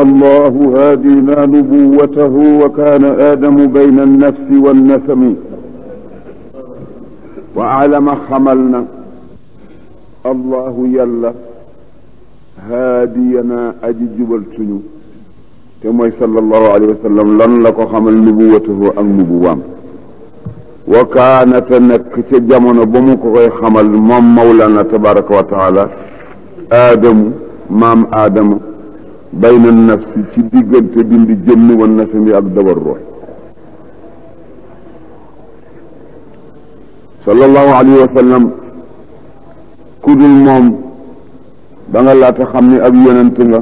الله هادينا نبوته وكان آدم بين النفس والنسم وأعلم حملنا الله يلا هادينا أجي جبلتني كما صلى الله عليه وسلم لن لك حمل نبوته أم نبوام وكانت نك جمن بمك حمل مم مولانا تبارك وتعالى آدم مام آدم بين النفس ci diggante dindi jëmm wa nasami ak dawar ruux sallallahu alayhi wa sallam kudul moom da nga laata xam ni ak yonent nga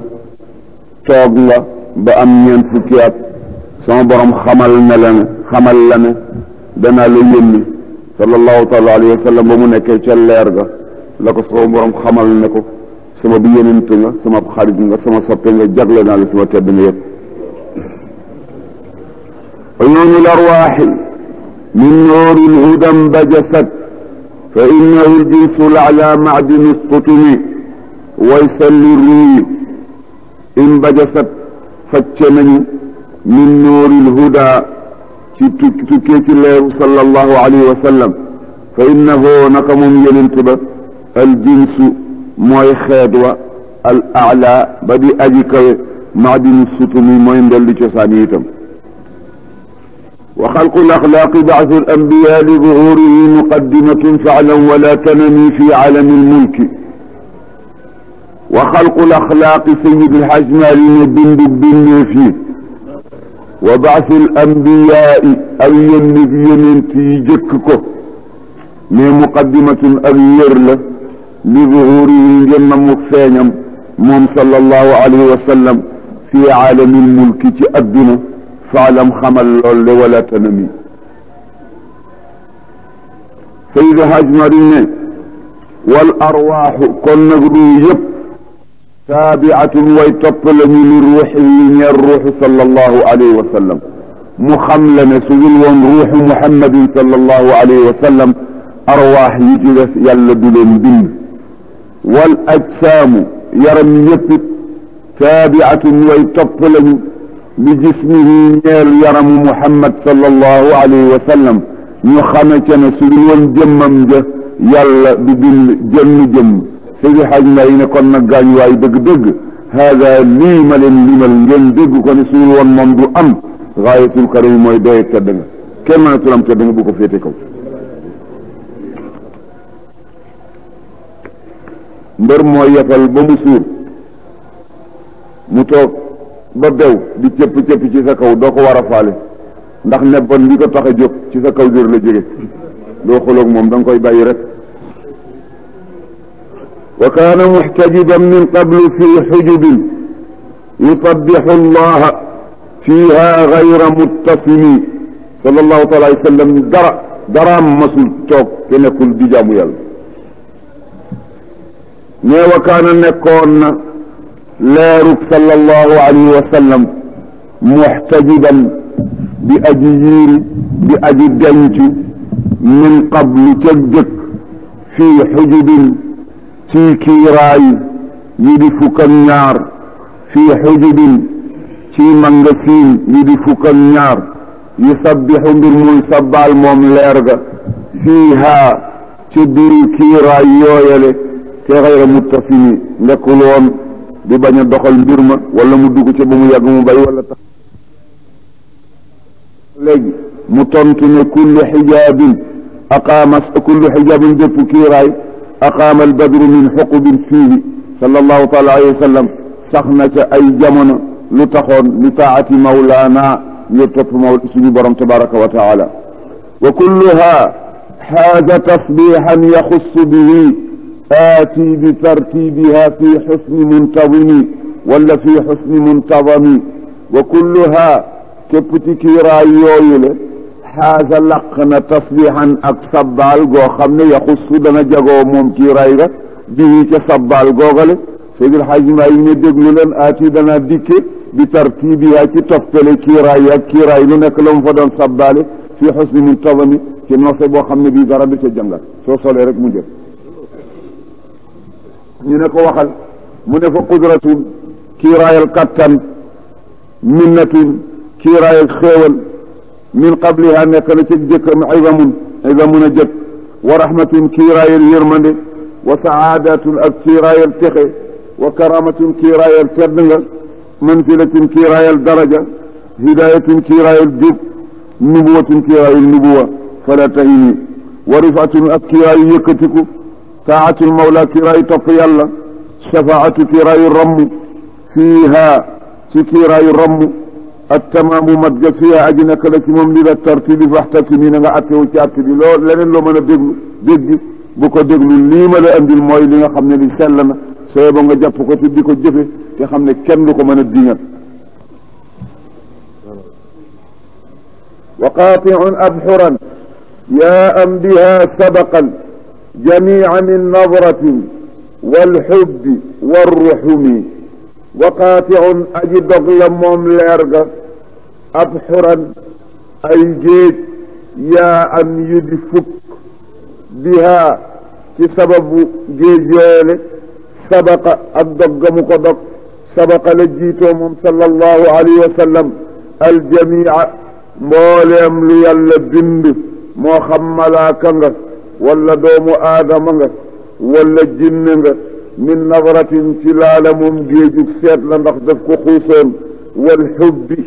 toog nga ba am ñeent fukki at sama borom xamal la ne danaa la yónni sallallahu taala alayhi wa sallam ba mu nekkee ca leer ga la ko sama borom xamal ne ko sama bi yonent nga sama xarit nga sama soppe nga jagle naa la sama tedd nga yëpp uyuunu larwaaxi min noorin hudan bajasat fa innahu ljinsu lala macdini squtumi waysalli ruuyi in bajasat facce nañu min nooril huda ci tukkee ci leeru sallallahu alayhi wa sallam fa innahu naka moom yonent ba aljinsu mooy xeet wa al a'la ba di aji kawe maadinu sutumi mooy ndolli cosaan yi itam wa xalqu l axlaaqi ba'su al anbiya li zuhurihi muqaddimatun fa'lan wala tanami fi alami al mulki wa xalqu l axlaaqi sayyid al hajj Maalik ne bindu bindee fii wa ba'su al anbiyaa ak yónni yonent yi jëkk ko mais muqaddimatun ak yër la li zuhurihi ngeen na mu feeñam moom sallallahu alayhi wa sallam fi aalamil mulki ci adduna faalam xamal lool de wala tanami Seydi Hajj Maalik ne wal arwaaxu kon nag ruu yëpp taabiatun way topp lañu li ruuxi yi ñeer ruuxu sallallahu alayhi wa sallam mu xam la ne su dul woon ruuxu muhammadin sallallahu alayhi wa sallam arwaax yi ci des yàlla du leen bind wal ajsaamu yaram yëpp taabiatun way topp lañu li jismihi ñeel yaramu muhammad sallallahu alayhi wa sallam ñu xame ca ne su dul woon jëmmam ja yàlla du bind jëmm jëmm Seydi Hajj Maalik ne kon nag gaañ waay dëgg-dëgg hada lii ma leen limal ngeen dégg ko ne su dul woon moom du am gaayatul karim mooy doye tedd nga kenn mënatul am tedd nga bu ko féete kaw mbër mooy yefal ba mu suur mu toog ba bew di cëpp-cëpp ci sa kaw doo ko war a faale ndax nebban li ko tax a jóg ci sa kaw jër la jóge doo xoloog moom da nga koy bàyyi rek wa kaana muxtajiban min qablu fi xujubin yusabbixu allaha fiha gayra muttasimi sallallahu taala alayhi wa sallam daraam masul toog te nekkul di jaamu yàlla nee wa kaana nekkoon na leerug sallallahu alayhi wa sallam muxtajiban di aji yiiri di aji dencu min qablu ca jëkk fii xujubin ci kiiraay yi di fukk ak ñaar fii xujubin ci mangasin yi di fukk ak ñaar yusabbixu mbir muy sabbaal moom leer ga fiihaa ci biir kiiraay yooyale te xayra muttasimi nekkul woon di bañ a doxal mbir ma wala mu dugg ca ba mu yàgg mu bay wala tax léegi mu tontu ne kullu xijaabin bépp kiiraay aqaama albadru min xuqubin fiihi sallallahu taala alayhi wa sallam sax na ca ay jamono lu taxoon li taati mawlaana ngir topp suñu borom tabaraka wa taala wa kulluha xaaza tasbixan yaxussu bihi aati bi tartibiha fi xusni muntazimi wala fi xusni muntazami wa kulluha képp ci kiiraay yooyu le xaaza laq na tasbixan ak sabbaal goo xam ne yaxussu dana jagoo moom kiiraay ga bii ca sabbaal googale Seydil Hajji Maalik ne déglu leen aati dana dikke bi tartibiha ci toftale kiiraay ak kiiraay lu nekk la mu fa doon sabbaale fi xusni muntazami ci noose boo xam ne bii dara du ca jàngat soo solee rek mu jël ñu ne ko waxal mu ne fa qudratun kiiraayal kattan minnatun kiiraay ak xéewal min qabliha nekk na ci jëkkam izamun a jëkk wa rahmatun kiiraayal yërmande wa saadatun ak kiiraayal texe wa karamatun kiiraayal tedd nga manzilatun kiiraayal daraja hidayatun kiiraayal jub nubuwatun kiiraayal nubuwa fala tahini wa rifatun ak kiiraayu yëkkatiku taatul mawla kiiraayu topp yàlla shafaatu kiiraayu ramm fiiha ci kiiraayu ramm attamaamu mat ga fiiha aji nekk la ci moom li la tartibi faxtasimi na nga attewu ci atte bi loo leneen loo mën a déglu dégg bu ko déglu lii ma la andil mooy li nga xam ne li sell na sooy ba nga jàpp ko te di ko jëfe te xam ne kenn du ko mën a dingat wa qaatiun abxuran yaa am biha sabaqan jamica min nadratin walxubbi warruxumi wa qaatiun aji dog la moom leer ga abxuran ay géej yaa am yu di fukk biha ci sababu géej yoole sabaqa ak doggamu ko dog sabaqa la jiitoo moom sallallahu alayhi wa sallam aljamia mbooleem lu yàlla bind moo xam malaaka nga wala doomu aadama nga wala jinne nga min nadratin ci laala moom géejug seet la ndax daf ko xuusoon wal xubbi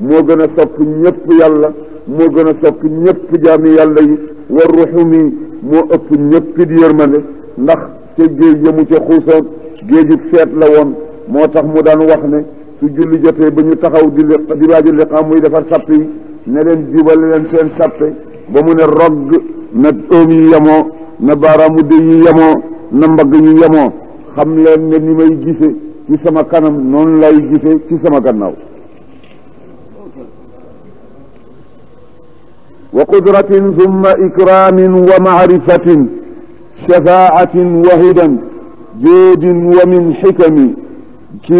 moo gën a sopp ñëpp yàlla moo gën a sopp ñëpp jaami yàlla yi war ruxumi moo ëpp ñëpp di yërmande ndax ca géej yamu ca xuusoon géejug seet la woon moo tax mu daan wax ne su julli jotee ba ñu taxaw di waaji liqaam muy defar sapp yi ne leen jubale leen seen sappe ba mu ne rogg na oom yi yemoo na baaraamu dë yi yemoo na mbagg yi yemoo xam leen ne ni may gise ci sama kanam noonu lay gise ci sama gannaaw wa qudratin thumma ikramin wa maarifatin shafaatin wa hidan joodin wa min xikami ci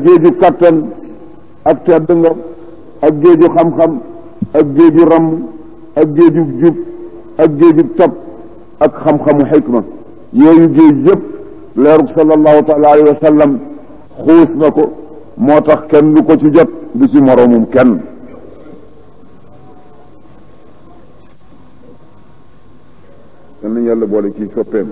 géeju kattan ak tedd nga ak géeju xam-xam ak géeju ramm ak géeju jub ak géeju tab ak xam-xamu xikma yooyu géej yëpp leerug sallallahu taala alayhi wa sallam xuus na ko moo tax kenn du ko ci jot du ci moroomum kenn yal nañu yàlla boole ci soppeem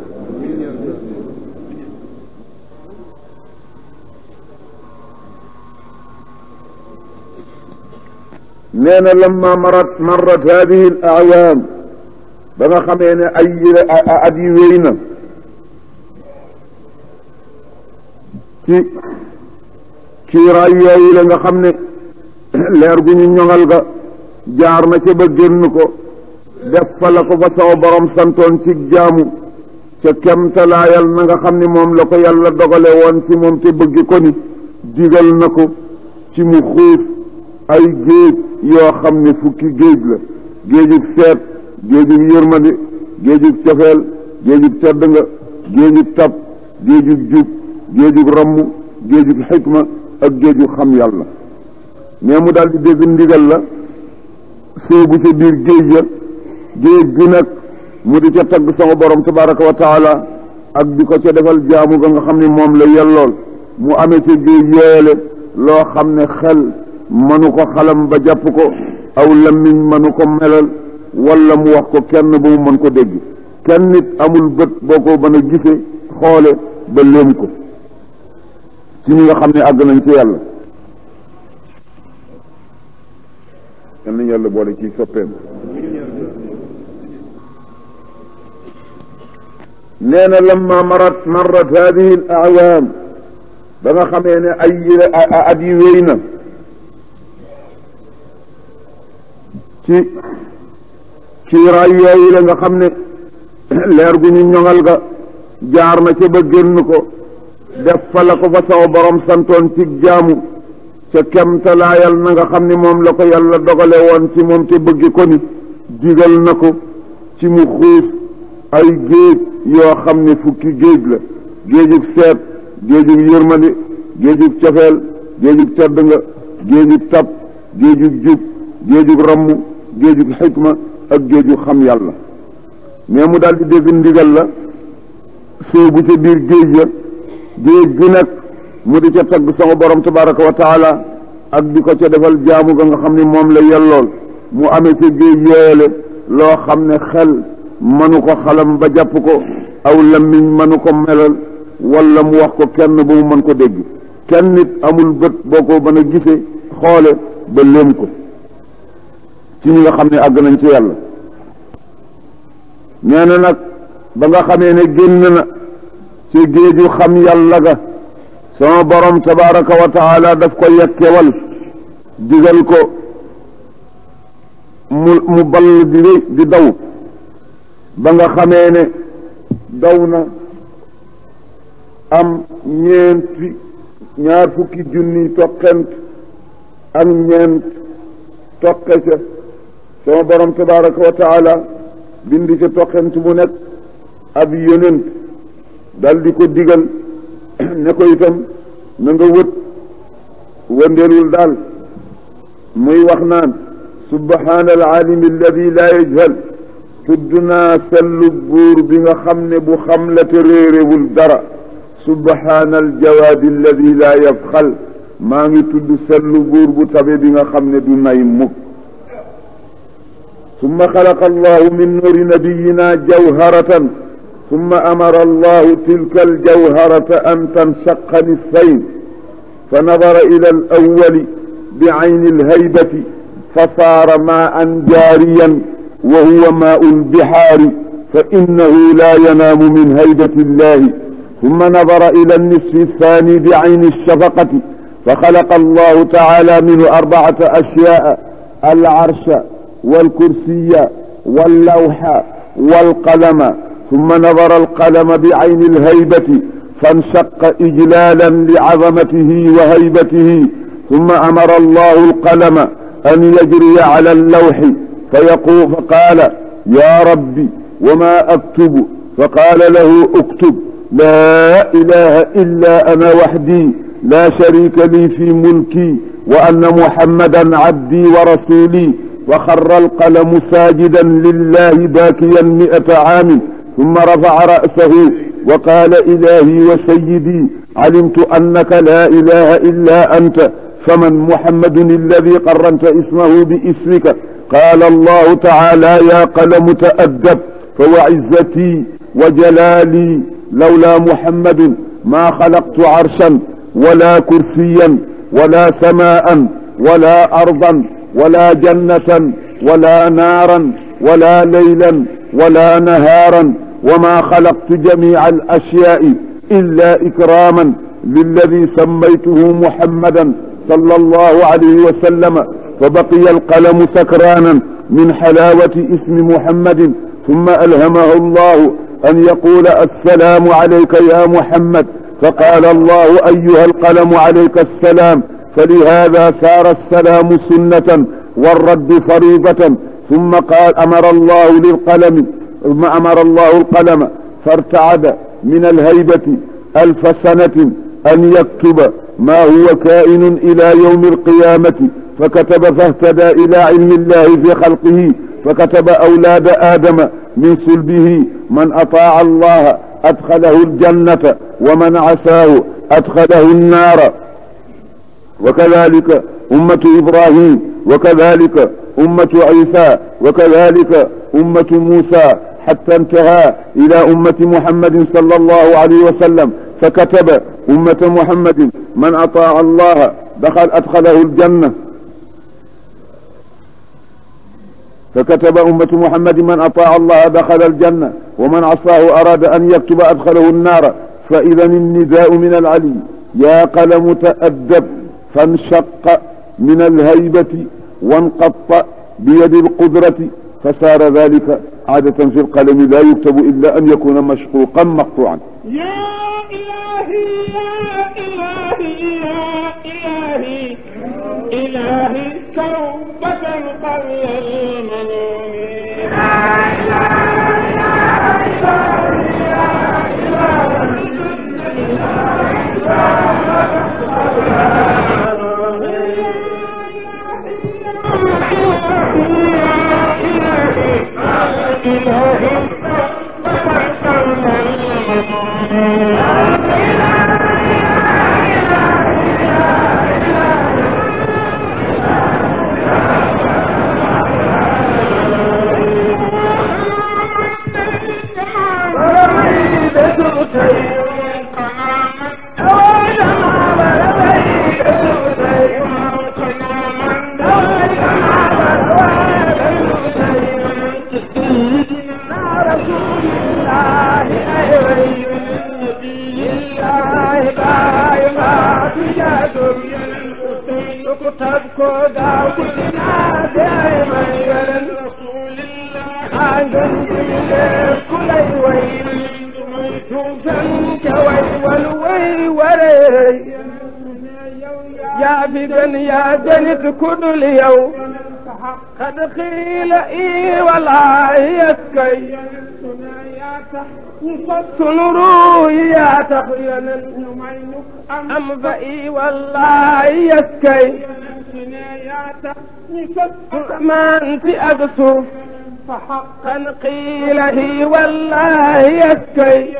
nee na lamma marrat hadihi al a'yam ba nga xamee ne ay at yi wéy na ci kiiraay yooyu la nga xam ne leer gu ñu ñoŋal ga jaar na ca ba génn ko def fa la ko fa saw borom santoon ci jaamu ca kemtalaayal na nga xam ne moom la ko yàlla dogale woon ci moom te bëgg ko ni digal na ko ci mu xuus ay géej yoo xam ne fukki géej la géejug seet géejug yërmande géejug cofeel géejug tedd nga géejug tab géejug jub géejug ramm géejug xikma ak géejug xam yàlla mais mu daal di dégg ndigal la soobu ca biir géej ya géej gi nag mu di ca tagg sama borom tabaraka wa taala ak di ko ca defal jaamu ga nga xam ne moom la yellool mu amee ca géej yooyale loo xam ne xel mënu ko xalam ba jàpp ko aw lammiñ mënu ko melal wala mu wax ko kenn ba mu mën ko dégg kenn nit amul bët boo ko mën a gise xoole ba léem ko ci ñi nga xam ne àgg nañ ci yàlla yal nañu yàlla boole ci soppeem nee na lamma marrat hadihi al a'yam ba nga xamee ne ay at yi wéy na ci kiiraay yooyu la nga xam ne leer gu ñu ñoŋal ga jaar na ca ba génn ko def fa la ko fa saw borom santoon ci jaamu ca kemtalaayal na nga xam ne moom la ko yàlla dogale woon ci moom te bëgg ko ni digal na ko ci mu xuus ay géej yoo xam ne fukki géej la géejug seet géejug yërmande géejug cofeel géejug tedd nga géejug tab géejug jub géejug ramm géejug xikma ak géejug xam yàlla mais mu daal di dégg ndigal la soobu ca biir géej ya géej gi nag mu di ca tagg sama borom tabaraka wa taala ak di ko ca defal jaamu ga nga xam ne moom la yellool mu amee ca géej yooyale loo xam ne xel mënu ko xalam ba jàpp ko aw lammiñ mënu ko melal wala mu wax ko kenn ba mu mën ko dégg kenn nit amul bët boo ko mën a gisee xoole ba léem ko ci ñi nga xam ne àgg nañ ci yàlla nee na nag ba nga xamee ne génn na ci géeju xam yàlla ga sama borom tabaraka wa taala daf ko yekkewal digal ko mu ball di daw ba nga xamee ne daw na am ñaar fukki junni toqent ak ñeent toqe ca sama borom tabaraka wa taala bindi ca toqent bu nekk ab yonent dal di ko digal ne ko itam na nga wëndeelul daal muy wax naan subhaana alaalimi alladi laa yajhal tudd naa sellu buur bi nga xam ne bu xam la te réerewul dara subhaana aljawaadi alladi laa yabxal maa ngi tudd sellu buur bu tabe bi nga xam ne du nay mukk summa xalaqa allahu min nuuri nabiyina jawharatan summa amara allahu tilka aljawharata an tanshaqa nisfayn fa nadara ila alawwali bi ayni alhaybati fa saara maa'an jaariyan wa huwa maa'u albihaari fa innahu laa yanaamu min haybati allahi ثم نظر إلى النصف الثاني بعين الشفقة فخلق الله تعالى منه 4 أشياء العرش والكرسي واللوح والقلم ثم نظر القلم بعين الهيبة فانشق إجلالا لعظمته وهيبته ثم أمر الله القلم أن يجري على اللوح فقال يا ربي وما أكتب فقال له اكتب لا إله إلا أنا وحدي لا شريك لي في ملكي وأن محمدا عبدي ورسولي وخر القلم ساجدا لله باكيا 100 عام ثم رفع رأسه وقال إلهي وسيدي علمت أنك لا إله إلا أنت فمن محمد الذي قرنت اسمه باسمك قال الله تعالى يا قلم تأدب فوعزتي وجلالي لولا محمد ما خلقت عرشا ولا كرسيا ولا سماء ولا أرضا ولا جنة ولا نارا ولا ليلا ولا نهارا وما خلقت جميع الأشياء إلا إكراما للذي سميته محمدا صلى الله عليه وسلم فبقي القلم سكرانا من حلاوة اسم محمد ثم ألهمه الله أن يقول السلام عليك يا محمد فقال الله أيها القلم عليك السلام فلهذا صار السلام سنة والرد فريضة ثم قال أمر الله القلم فارتعد من الهيبة 1000 سنة أن يكتب ما هو كائن إلى يوم القيامة فكتب فاهتدى إلى علم الله في خلقه فكتب أولاد آدم من صلبه من أطاع الله أدخله الجنة ومن عساه أدخله النار وكذلك أمة إبراهيم وكذلك أمة عيسى وكذلك أمة موسى حتى انتهى إلى أمة محمد صلى الله عليه وسلم فكتب أمة محمد من أطاع الله أدخله الجنة فكتب أمة محمد من أطاع الله دخل الجنة ومن عصاه أراد أن يكتب أدخله النار فإذا النداء من العلي يا قلم تأدب فانشق من الهيبة وانقط بيد القدرة فصار ذلك عادة في القلم لا يكتب إلا أن يكون مشقوقا مقطوعا يا إلهي يا إلهي يا إلهي إلهي توبة قبل المنون لا إله إلا نكتب كودا كلنا دائما يا رسول الله عندن كل وين توفنك وي وري يا بدن يا جنت كل اليوم قد قيل اي والله يسكي سنرو يا تخيل ام فاي والله يسكي ما انت اقصر فحقا قيل هي والله يسكي